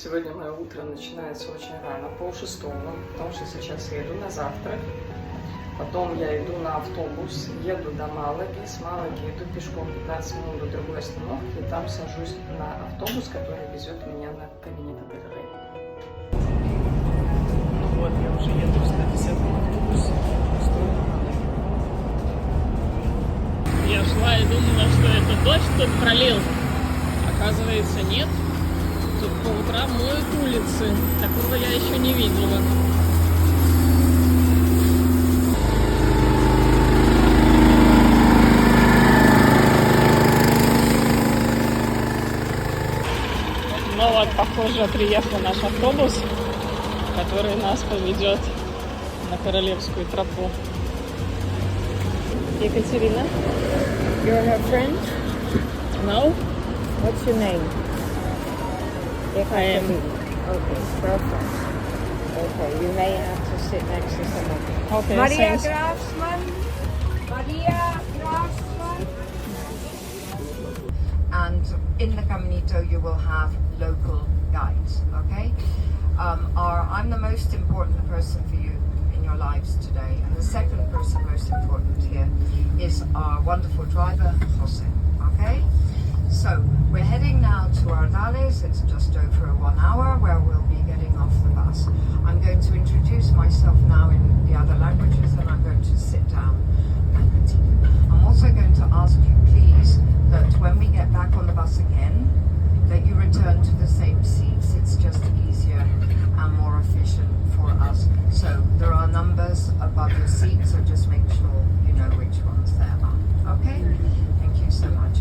Сегодня мое утро начинается очень рано, 5:30, потому что сейчас я иду на завтрак. Потом я иду на автобус, еду до Малаги, с Малаги иду пешком 15 минут до другой остановки, и там сажусь на автобус, который везет меня на Caminito del Rey. Ну вот, я уже еду в 110-м автобусе. Я шла и думала, что это дождь тут пролил. Оказывается, нет. Тут по утрам моют улицы. Такого я еще не видела. Ну вот, похоже, приехал наш автобус, который нас поведет на королевскую тропу. Екатерина? You're her friend? No? What's your name? I am. Okay, girlfriend. Okay, you may have to sit next to someone. Okay, Maria thanks. Grafsman. Maria Grafsman. And in the Caminito, you will have local guides. Okay. I'm the most important person for you in your lives today, and the second person most important here is our wonderful driver, Jose. Okay. So we're heading now to Ardales. It's just over 1 hour where we'll be getting off the bus. I'm going to introduce myself now in the other languages, and I'm going to sit down and continue. I'm also going to ask you, please, that when we get back on the bus again, that you return to the same seats. It's just easier and more efficient for us. So there are numbers above your seat, so just make sure you know which ones there are. Okay? Thank you so much.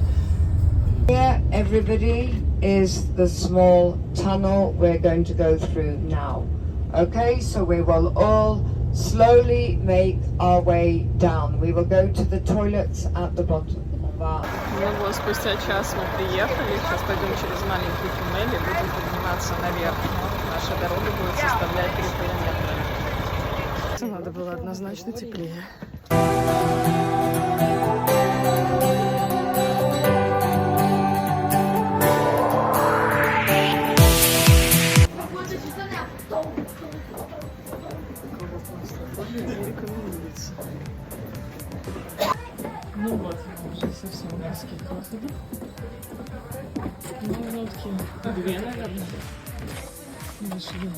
Here, everybody, is the small tunnel we're going to go through now. Okay, so we will all slowly make our way down. We will go to the toilets at the bottom. Ну вот, спустя час мы приехали. Сейчас пойдем через маленький туннель и будем подниматься наверх. Наша дорога будет составлять 3 километра. Надо было однозначно теплее. Ну вот, уже совсем близкие к выходу. Ну, минутки 2, наверное. Нашли.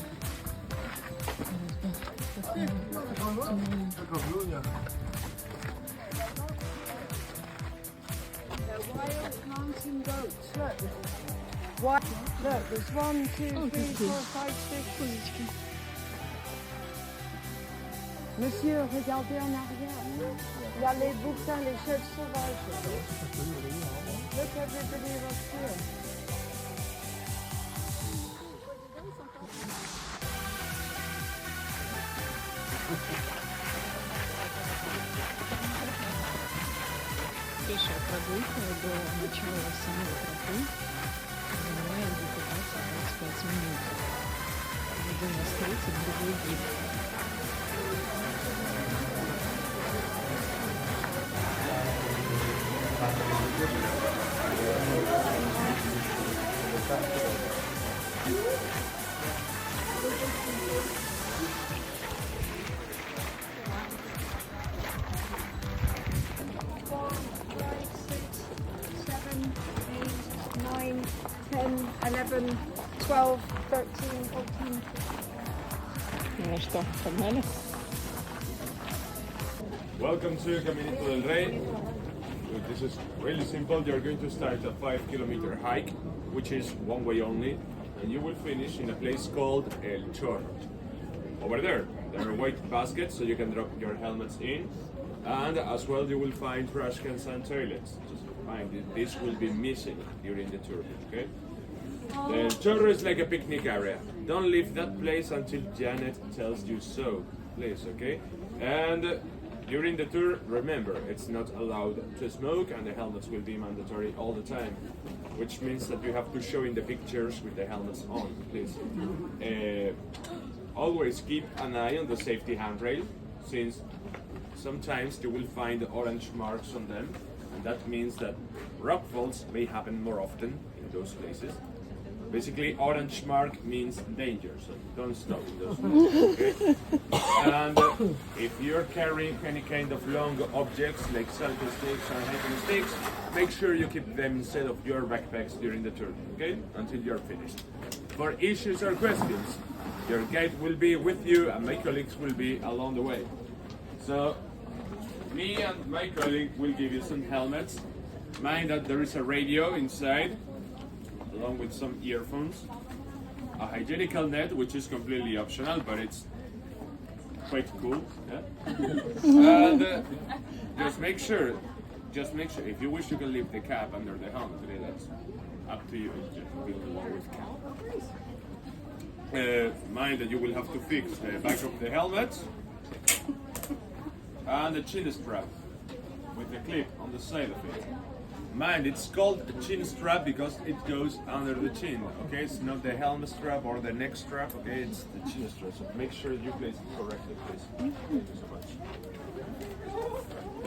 Look, there's 1, 2, 3, 4, 5, 6. Monsieur, regardez en arrière. Il y a les bouquins, les chefs sauvages. Look, everybody was here. Пешая прогулка до начала самой тропы занимает где-то 25 минут. Буду нас встретить другой гид. Ну что, погнали? Welcome to Когда-то del Rey. This is really simple. You're going to start a 5-kilometer hike, which is one way only, and you will finish in a place called El Chorro. Over there are white baskets, so you can drop your helmets in, and as well you will find trash cans and toilets. Just mind this will be missing during the tour. Okay. The Chorro is like a picnic area. Don't leave that place until Janet tells you so, please, okay? And during the tour, remember, it's not allowed to smoke and the helmets will be mandatory all the time, which means that you have to show in the pictures with the helmets on, please. Always keep an eye on the safety handrail, since sometimes you will find orange marks on them, and that means that rock falls may happen more often in those places. Basically, orange mark means danger, so don't stop. Just move, okay? And if you're carrying any kind of long objects like selfie sticks or hiking sticks, make sure you keep them inside of your backpacks during the tour, okay? Until you're finished. For issues or questions, your guide will be with you and my colleagues will be along the way. So, me and my colleague will give you some helmets. Mind that there is a radio inside, along with some earphones, a hygienical net, which is completely optional, but it's quite cool. Yeah? And just make sure, if you wish, you can leave the cap under the helmet. Okay, that's up to you. Just be the one with cap. Mind that you will have to fix the back of the helmet and the chin strap with the clip on the side of it. Mind, it's called a chin strap because it goes under the chin, okay? It's not the helmet strap or the neck strap, okay? It's the chin strap, so make sure you place it correctly, please. Thank you so much.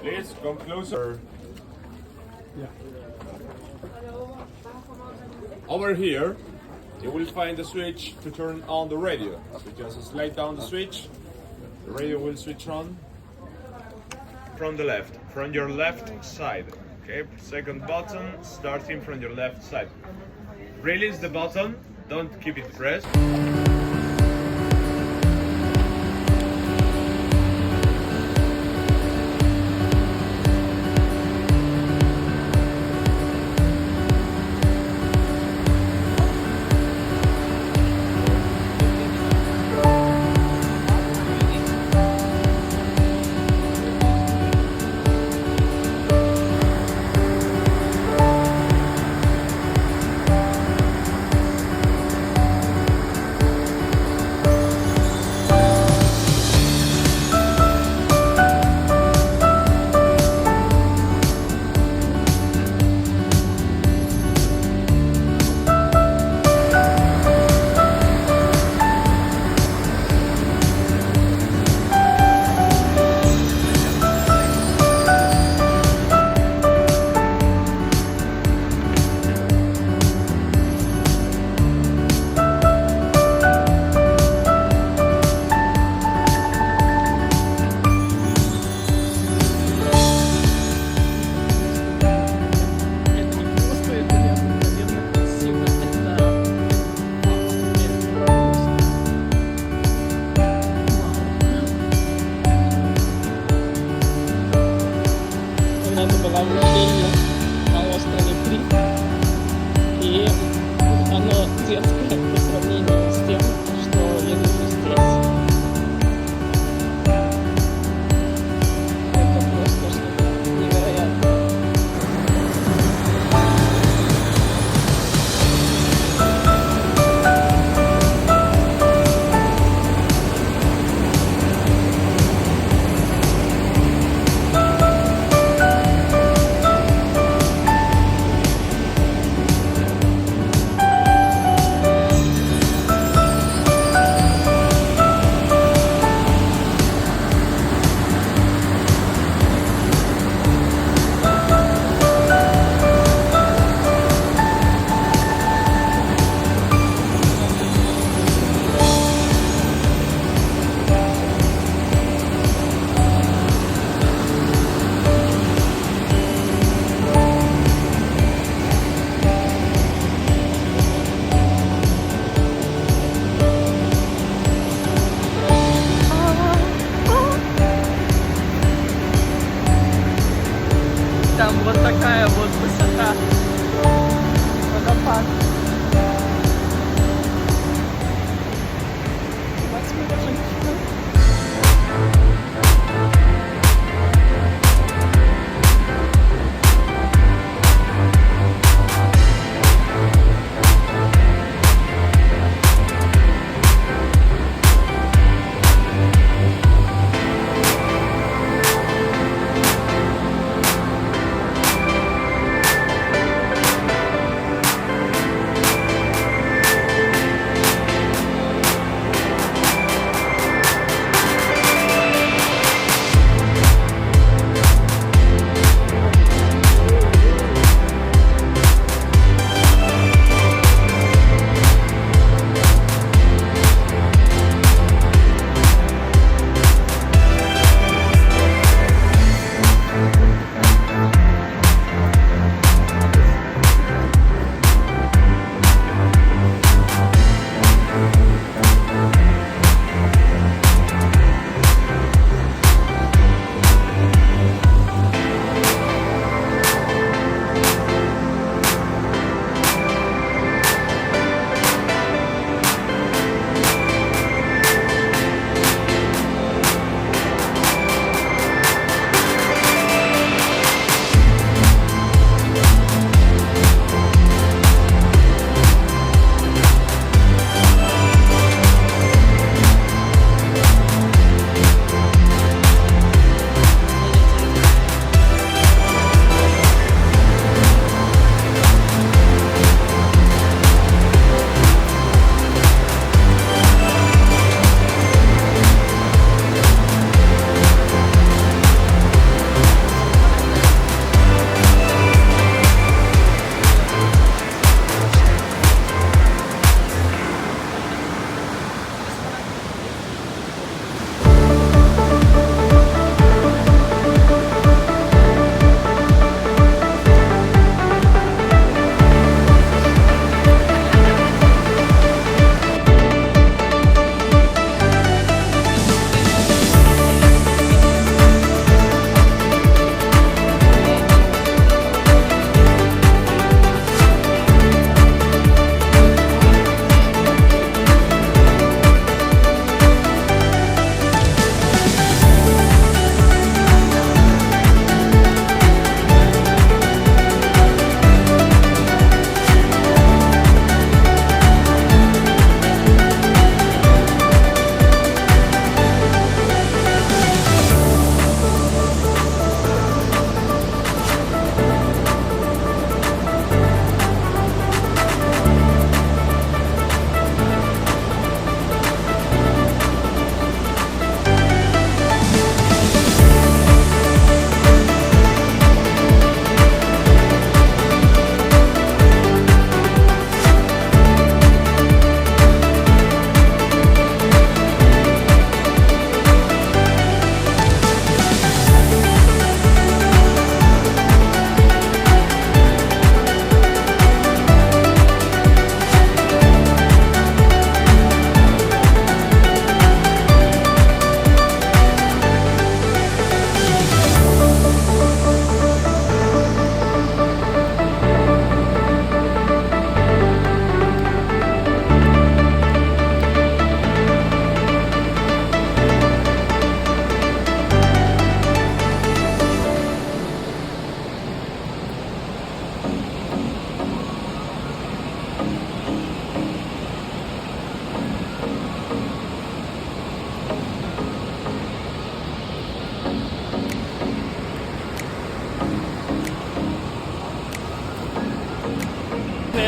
Please come closer. Over here, you will find the switch to turn on the radio. So just slide down the switch, the radio will switch on from the left, from your left side. Okay, second button, starting from your left side. Release the button, don't keep it pressed.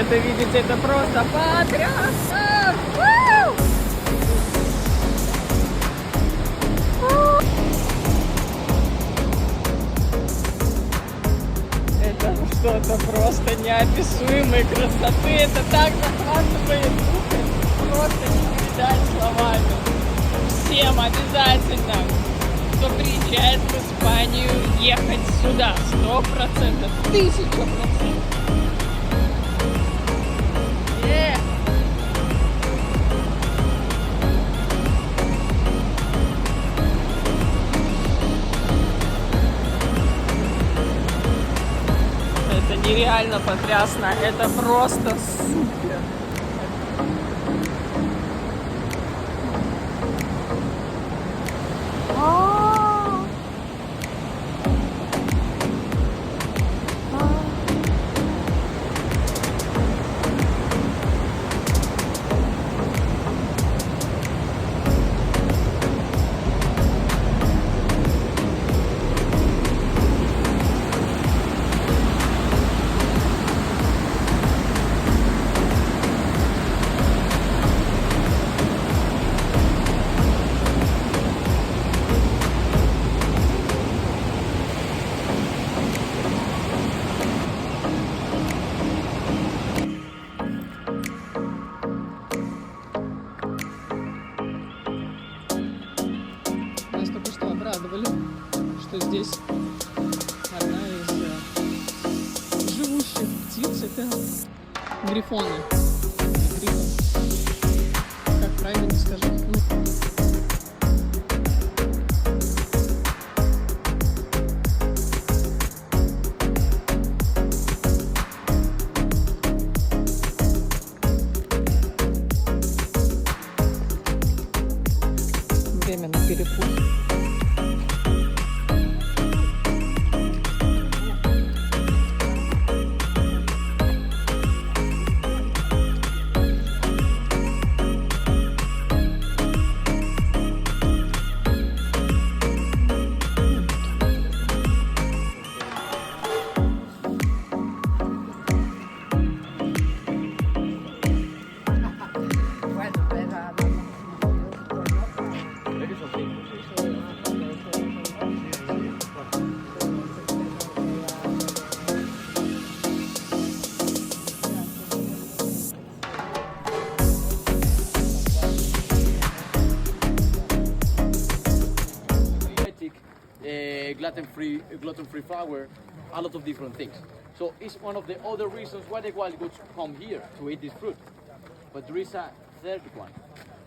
это видеть, это просто потрясно! Это что-то просто неописуемой красоты, это так захватывает дух, это просто не передать словами. Всем обязательно, кто приезжает в Испанию, ехать сюда 100%, 1000%. Это нереально потрясно, это просто супер. Нас только что обрадовали, что здесь одна из живущих птиц — это грифоны. Грифон. Как правильно сказать? Время на перепутье. gluten-free flour, a lot of different things. So it's one of the other reasons why the wild goats come here to eat this fruit. But there is a third one.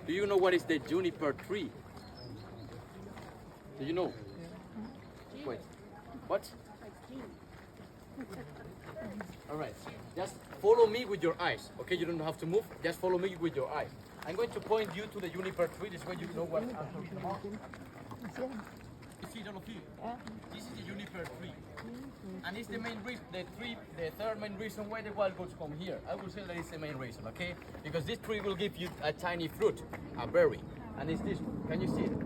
Do you know what is the juniper tree? Do you know? Wait, what? All right, just follow me with your eyes, okay? You don't have to move, just follow me with your eyes. I'm going to point you to the juniper tree, this way you know what I'm talking about. You see it all of you? This is the juniper tree. And it's the main reason, the third main reason why the wild goats come here. I will say that it's the main reason, okay? Because this tree will give you a tiny fruit, a berry. And it's this one, can you see it?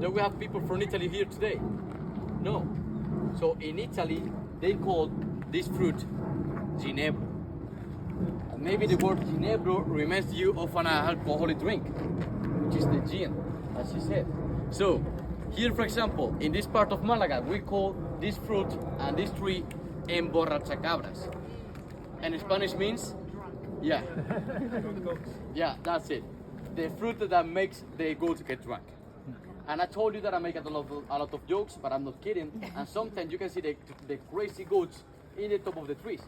Do we have people from Italy here today? No. So in Italy, they call this fruit ginebra. And maybe the word ginebra reminds you of an alcoholic drink, which is the gin, as she said. So here, for example, in this part of Malaga, we call this fruit and this tree emborrachacabras. And in Spanish means, yeah, yeah, that's it. The fruit that makes the goats get drunk. And I told you that I make a lot of jokes, but I'm not kidding. And sometimes you can see the crazy goats in the top of the trees.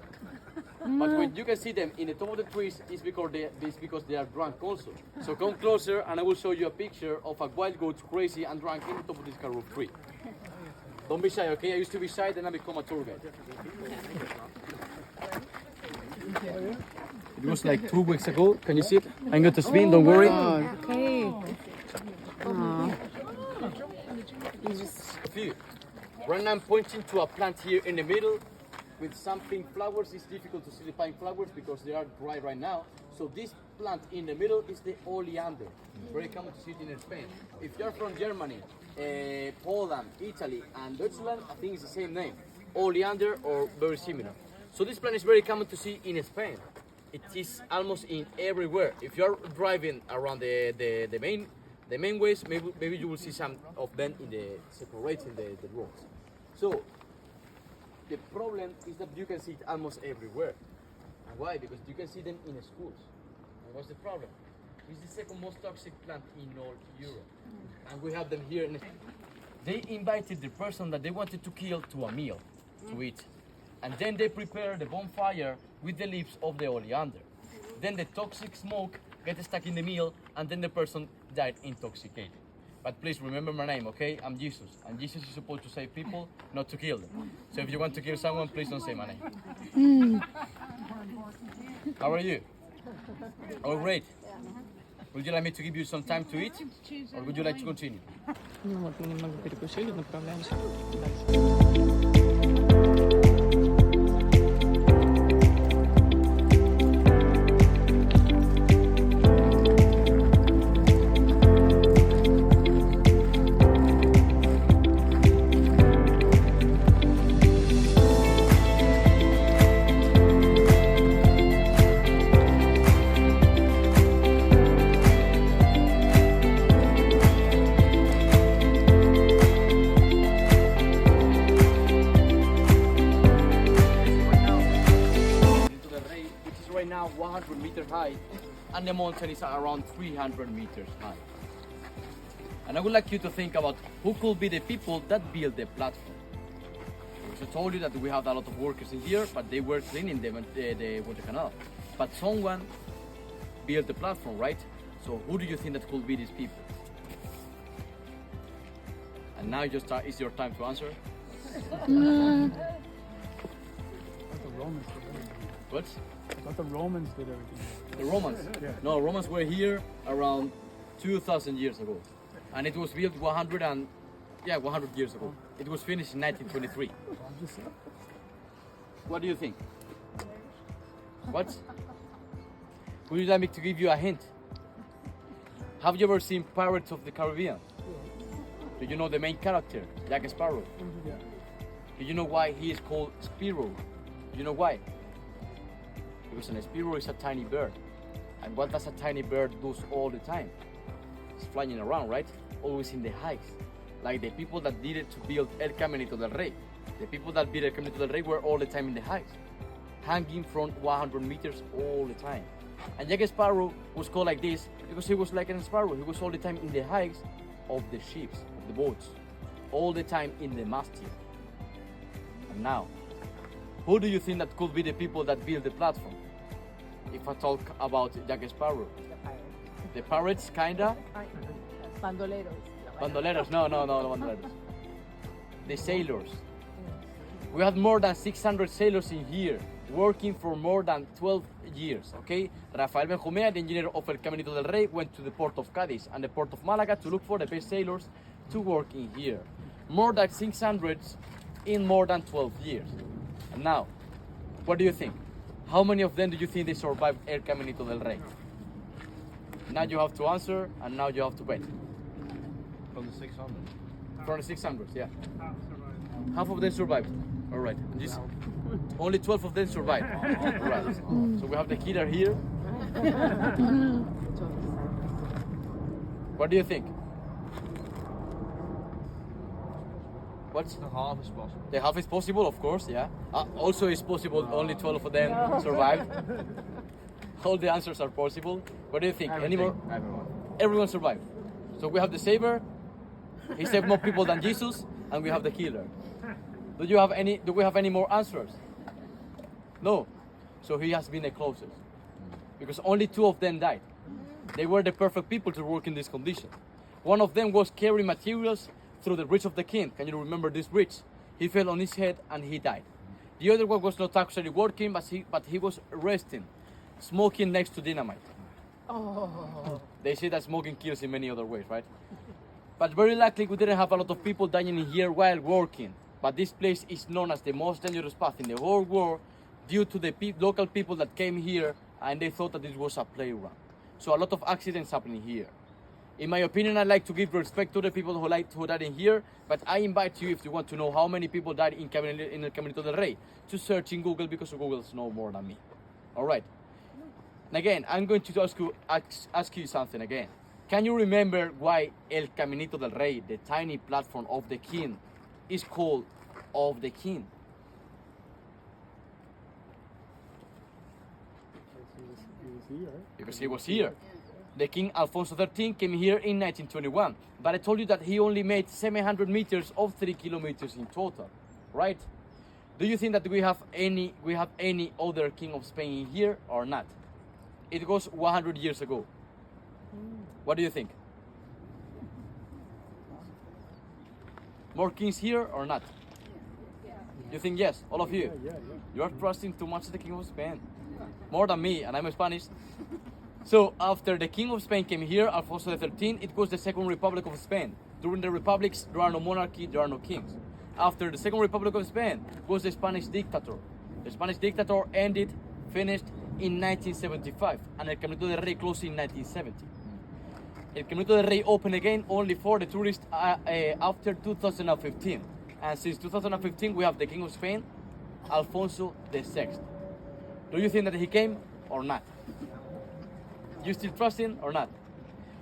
But when you can see them in the top of the trees, it's because they are drunk also. So come closer and I will show you a picture of a wild goat crazy and drunk in the top of this carob tree. Don't be shy, okay? I used to be shy, then I become a tour guide. It was like 2 weeks ago. Can you see it? I'm going to spin, don't worry. Okay. Right now I'm pointing to a plant here in the middle with some pink flowers. It's difficult to see the pink flowers because they are dry right now. So this plant in the middle is the oleander. Very common to see it in Spain. If you're from Germany, Poland, Italy and Deutschland, I think it's the same name. Oleander or very similar. So this plant is very common to see in Spain. It is almost in everywhere. If you're driving around the main ways, maybe you will see some of them in the separating the roads. So the problem is that you can see it almost everywhere. And why? Because you can see them in schools. And what's the problem? It's the second most toxic plant in all Europe. And we have them here. They invited the person that they wanted to kill to a meal, to eat. And then they prepare the bonfire with the leaves of the oleander. Then the toxic smoke gets stuck in the meal, and then the person died intoxicated. But please remember my name, okay? I'm Jesus, and Jesus is supposed to save people, not to kill them. So if you want to kill someone, please don't say my name. How are you? Oh, great. Would you like me to give you some time to eat, or would you like to continue? Ну вот, мы немного перекусили, направляемся дальше. Right now 100 meters high, and the mountain is around 300 meters high. And I would like you to think about who could be the people that build the platform. I told you that we have a lot of workers in here, but they were cleaning the water canal. But someone built the platform, right? So who do you think that could be these people? And now it's your time to answer. What? I thought the Romans did everything. The Romans? Yeah. No, Romans were here around 2,000 years ago. And it was built 100 years ago. It was finished in 1923. What do you think? What? Would you like me to give you a hint? Have you ever seen Pirates of the Caribbean? Do you know the main character, Jack Sparrow? Yeah. Do you know why he is called Sparrow? Do you know why? Because a sparrow is a tiny bird. And what does a tiny bird do all the time? It's flying around, right? Always in the heights. Like the people that needed to build El Caminito del Rey. The people that built El Caminito del Rey were all the time in the heights. Hanging from 100 meters all the time. And Jack Sparrow was called like this because he was like a sparrow. He was all the time in the heights of the ships, of the boats. All the time in the masthead. And now, who do you think that could be the people that build the platform? If I talk about Jack Sparrow. The pirates, kinda? Bandoleros. Bandoleros, no, bandoleros. The sailors. We have more than 600 sailors in here, working for more than 12 years, okay? Rafael Benjumea, the engineer of El Caminito del Rey, went to the port of Cádiz and the port of Malaga to look for the best sailors to work in here. More than 600 in more than 12 years. And now, what do you think? How many of them do you think they survived El Caminito del Rey? Now you have to answer, and now you have to bet. From the 600. From the 600, yeah. Half of them survived. All right. Only 12 of them survived. All right. So we have the killer here. What do you think? What's The half is possible. the half is possible, of course, yeah. Also, it's possible only 12 of them survived. All the answers are possible. What do you think? Any more? Everyone. Everyone survived. So we have the saver. He saved more people than Jesus, and we have the killer. Do we have any more answers? No. So he has been the closest. Because only 2 of them died. They were the perfect people to work in this condition. One of them was carrying materials through the bridge of the king. Can you remember this bridge? He fell on his head and he died. The other one was not actually working, but he was resting, smoking next to dynamite. Oh. They say that smoking kills in many other ways, right? But very likely we didn't have a lot of people dying in here while working. But this place is known as the most dangerous path in the whole world due to the local people that came here and they thought that this was a playground. So a lot of accidents happening here. In my opinion, I like to give respect to the people who died in here, but I invite you, if you want to know how many people died in El Caminito del Rey, to search in Google, because Google knows more than me. All right. And again, I'm going to ask you something again. Can you remember why El Caminito del Rey, the tiny platform of the king, is called of the king? Because he was here. The King Alfonso XIII came here in 1921, but I told you that he only made 700 meters of 3 kilometers in total, right? Do you think that we have any other king of Spain here or not? It was 100 years ago. What do you think? More kings here or not? You think yes, all of you? You are trusting too much the King of Spain. More than me, and I'm Spanish. So after the King of Spain came here, Alfonso XIII, it was the Second Republic of Spain. During the republics, there are no monarchy, there are no kings. After the Second Republic of Spain was the Spanish dictator. The Spanish dictator finished in 1975, and El Caminito del Rey closed in 1970. El Caminito del Rey opened again only for the tourists after 2015. And since 2015, we have the King of Spain, Alfonso VI. Do you think that he came or not? You still trust him or not?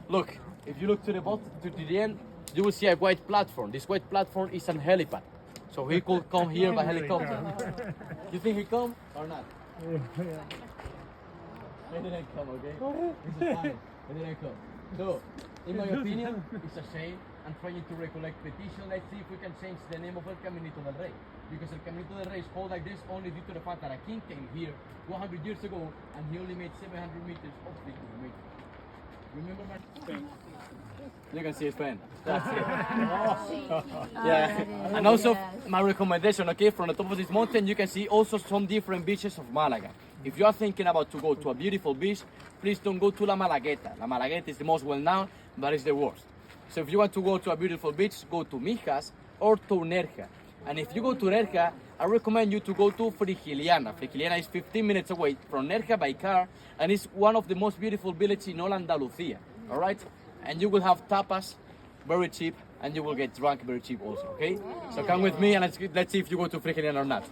Look, if you look to the bottom, to the end, you will see a white platform. This white platform is an helipad. So he could come here by helicopter. You think he come or not? He didn't come, okay? This is fine. He didn't come. So, in my opinion, it's a shame. I'm trying to recollect petition. Let's see if we can change the name of El Caminito del Rey. Because El Caminito del Rey is called like this only due to the fact that a king came here 100 years ago and he only made 700 meters of 3 kilometers. Remember my... You can see Spain. That's it. Yeah. And also my recommendation, okay, from the top of this mountain you can see also some different beaches of Malaga. If you are thinking about to go to a beautiful beach, please don't go to La Malagueta. La Malagueta is the most well known, but it's the worst. So if you want to go to a beautiful beach, go to Mijas or to Nerja. And if you go to Nerja, I recommend you to go to Frigiliana. Frigiliana is 15 minutes away from Nerja by car, and it's one of the most beautiful villages in all Andalusia. All right? And you will have tapas very cheap, and you will get drunk very cheap also. Okay? So come with me, and let's see if you go to Frigiliana or not.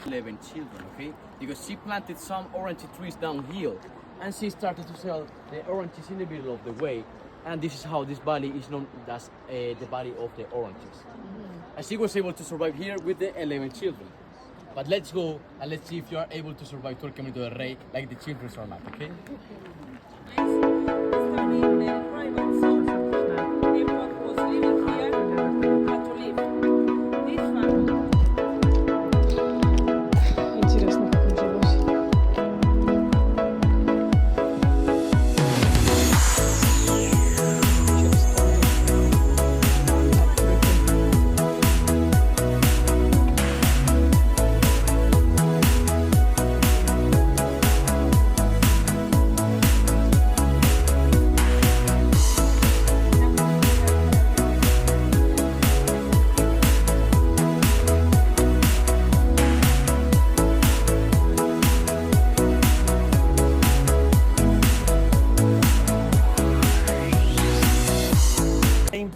11 children, okay? Because she planted some orange trees downhill, and she started to sell the oranges in the middle of the way. And this is how this valley is known as the valley of the oranges. And she was able to survive here with the 11 children. But let's go and let's see if you are able to survive to El Caminito del Rey like the children or not, okay? Интересно, как началось.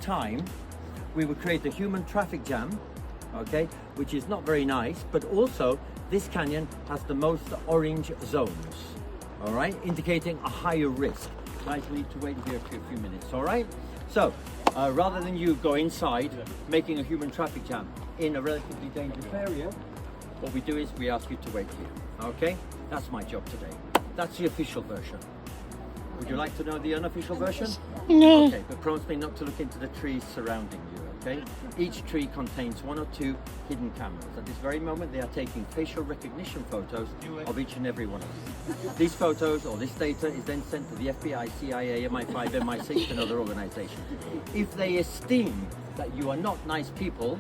Time, we would create a human traffic jam, okay, which is not very nice, but also this canyon has the most orange zones, all right, indicating a higher risk. Guys, we need to wait here for a few minutes, all right? So, rather than you go inside making a human traffic jam in a relatively dangerous area, what we do is we ask you to wait here, okay? That's my job today. That's the official version. Would you like to know the unofficial version? No. Okay, but promise me not to look into the trees surrounding you, okay? Each tree contains 1 or 2 hidden cameras. At this very moment, they are taking facial recognition photos of each and every one of them. These photos or this data is then sent to the FBI, CIA, MI5, MI6 and other organizations. If they esteem that you are not nice people,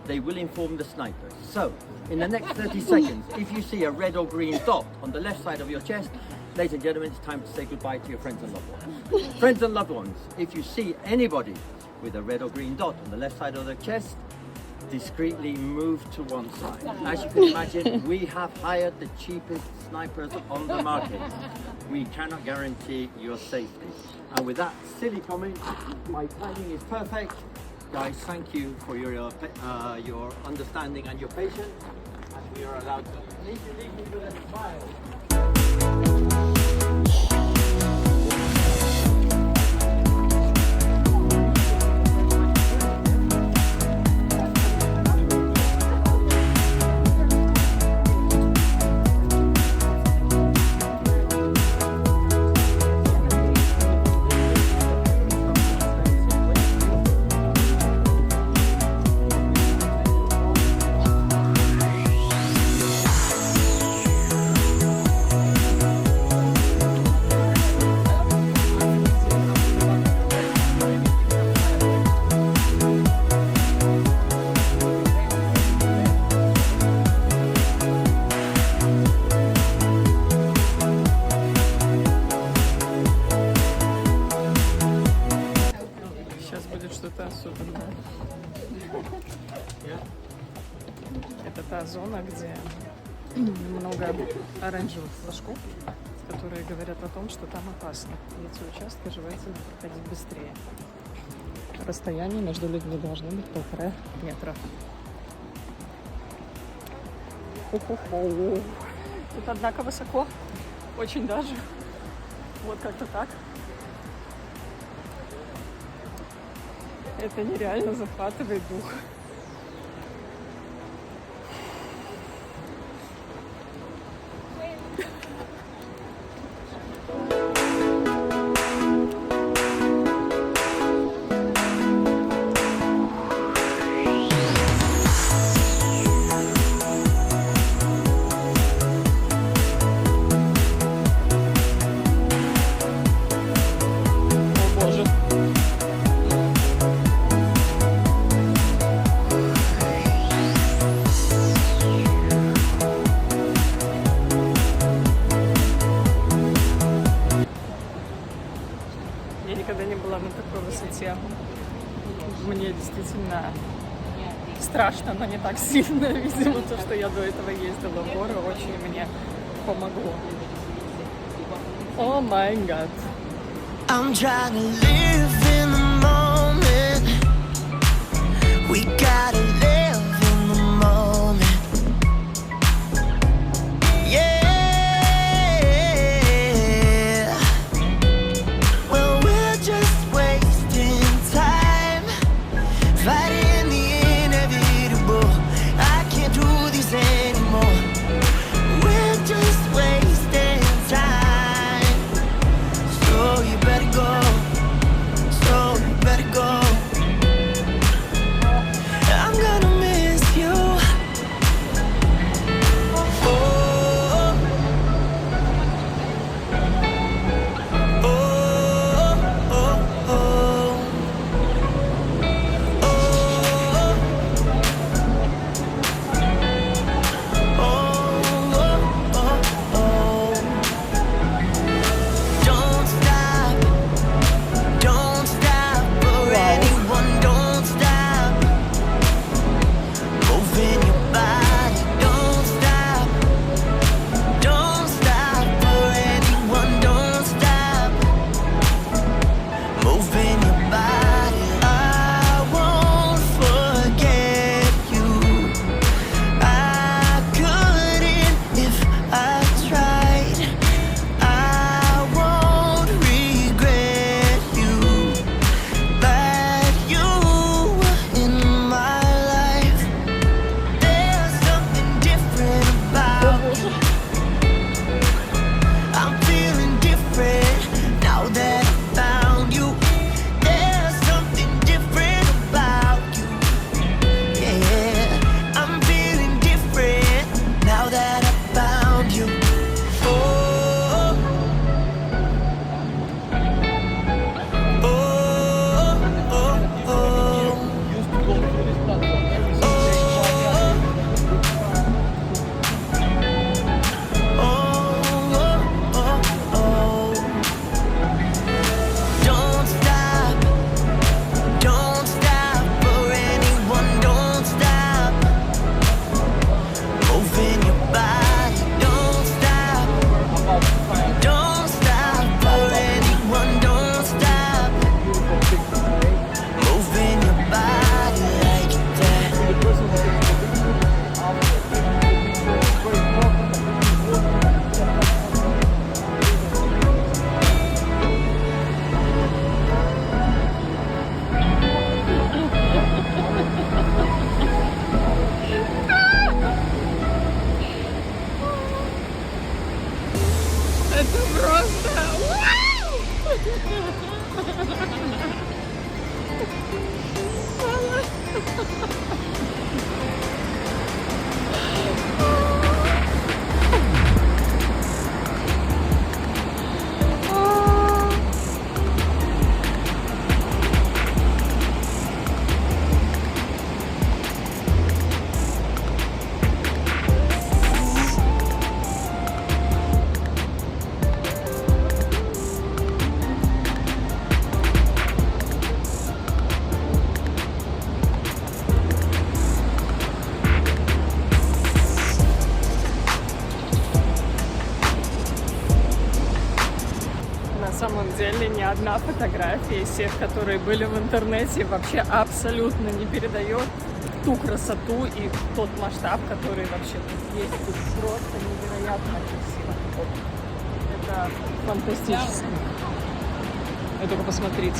they will inform the snipers. So, in the next 30 seconds, if you see a red or green dot on the left side of your chest, ladies and gentlemen, it's time to say goodbye to your friends and loved ones. Friends and loved ones, if you see anybody with a red or green dot on the left side of their chest, discreetly move to one side. As you can imagine, we have hired the cheapest snipers on the market. We cannot guarantee your safety. And with that silly comment, my timing is perfect. Guys, thank you for your understanding and your patience. And we are allowed to leave you with a smile. особенное. Это та зона, где много оранжевых флажков, которые говорят о том, что там опасно. И эти участки желательно проходить быстрее. Расстояние между людьми должно быть 1,5 метра. Хо-хо-хо. Тут, однако, высоко. Очень даже. Вот как-то так. Это нереально захватывает дух. Я никогда не была на такой высоте. Мне действительно страшно, но не так сильно. Видимо, то, что я до этого ездила в горы, очень мне помогло. О май гад. I'm trying to live in the moment. We gotta live in the moment. Yeah. Well, we're just wasting time, fighting the inevitable. I can't do this anymore. We're just wasting time. So you better go. So you better go. I'm gonna Это просто... На самом деле ни одна фотография из всех, которые были в интернете, вообще абсолютно не передает ту красоту и тот масштаб, который вообще тут есть. Тут просто невероятно красиво. Это фантастически. Вы только посмотрите.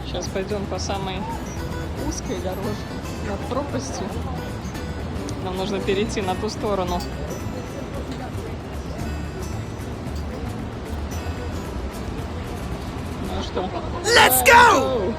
Сейчас пойдем по самой узкой дорожке над пропастью. Нам нужно перейти на ту сторону. Ну что? Let's go!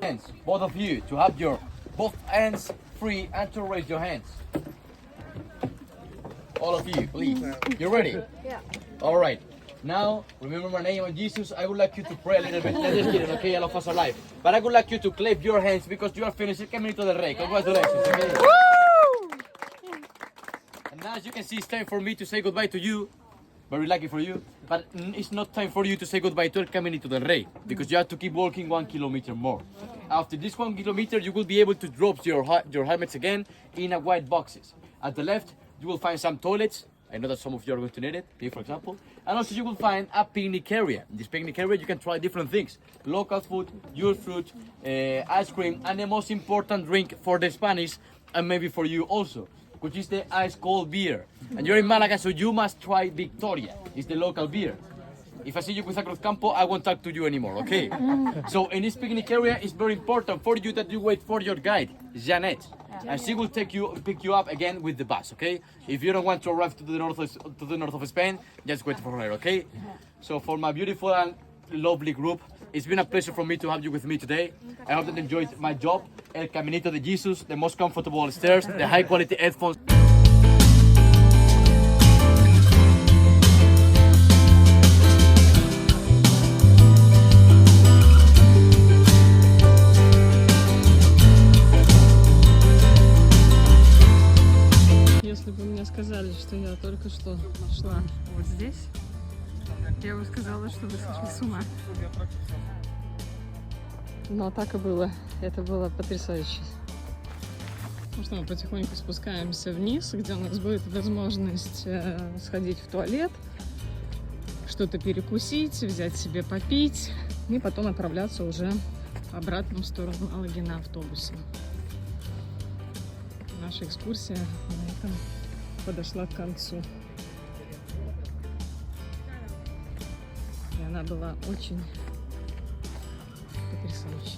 hands, both of you, to have your both hands free and to raise your hands. All of you, please. You ready? Yeah. All right. Now, remember my name of Jesus. I would like you to pray a little bit. No, just kidding, okay? All of us are alive. But I would like you to clap your hands because you are finishing Caminito del Rey. Congratulations, okay? Woo! And now, as you can see, it's time for me to say goodbye to you. Very lucky for you. But it's not time for you to say goodbye to El Caminito del Rey because you have to keep walking 1 kilometer more. After this 1 kilometer, you will be able to drop your helmets again in a white boxes. At the left, you will find some toilets. I know that some of you are going to need it, here for example. And also you will find a picnic area. In this picnic area you can try different things. Local food, your fruit, ice cream, and the most important drink for the Spanish, and maybe for you also, which is the ice cold beer. And you're in Malaga, so you must try Victoria. It's the local beer. If I see you with a Cruz Campo, I won't talk to you anymore, okay? So in this picnic area, it's very important for you that you wait for your guide, Janet. And she will pick you up again with the bus, okay? If you don't want to arrive to the north of Spain, just wait for her, okay? So for my beautiful and lovely group, it's been a pleasure for me to have you with me today. I hope that you enjoyed my job, El Caminito de Jesus, the most comfortable stairs, the high quality headphones. Если бы мне сказали, что я только что шла вот здесь, я бы сказала, что вы сошли с ума. Но так и было. Это было потрясающе. Ну что, мы потихоньку спускаемся вниз, где у нас будет возможность сходить в туалет, что-то перекусить, взять себе попить и потом отправляться уже обратно в сторону Малаги на автобусе. Наша экскурсия на этом подошла к концу. И она была очень потрясающей.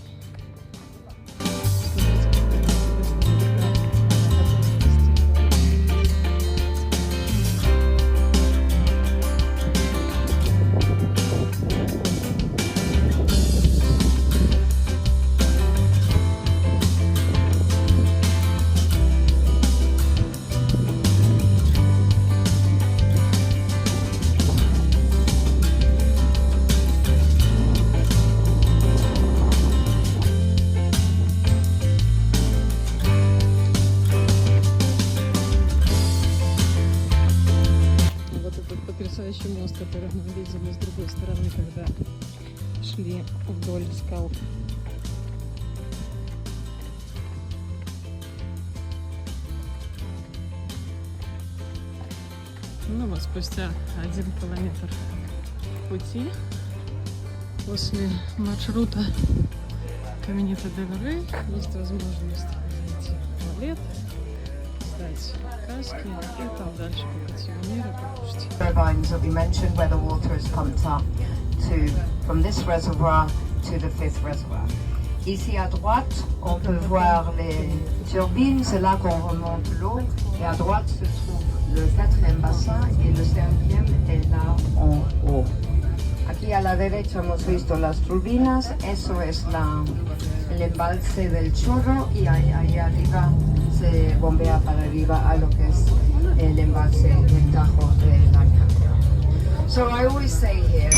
Мост, который мы видели с другой стороны, когда шли вдоль скал. Ну вот, спустя 1 километр пути после маршрута Caminito del Rey есть возможность зайти в туалет, сдать каски и там дальше по пути мира покушать. Turbines that we mentioned where the water is pumped up from this reservoir to the 5th reservoir. Ici à droite, on peut voir les turbines, c'est là qu'on remonte l'eau. Et à droite se trouve le 4e bassin et le 5e est là en haut. Aquí a la derecha hemos visto las turbinas, eso es el embalse del chorro y ahí arriba se bombea para arriba a lo que es el embalse del Tajo de la Cambia. So I always say here,